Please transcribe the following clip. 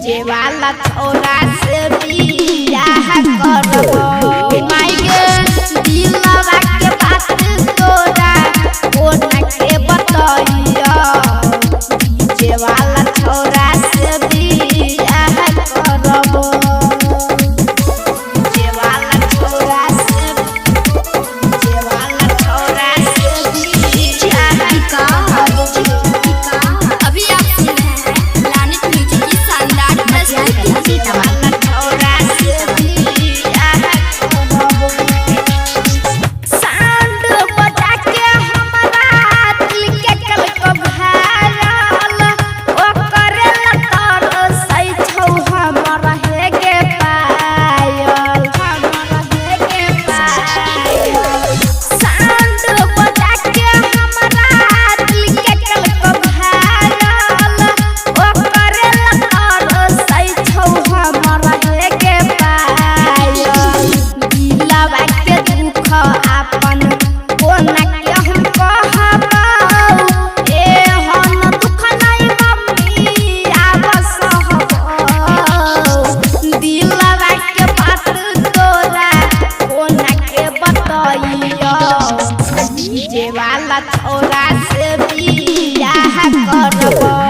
छोरा से बियाह करबो माई गे दिलवा के बात तोरा कोना के बतइया डीजे वाला छोरा से बियाह करबो डीजे वाला छोरा से बियाह करबो। अभी आप सुन रहे हैं लानित म्यूजिक की शानदार प्रस्तुति। डीजे वाला छोरा से बियाह करबो।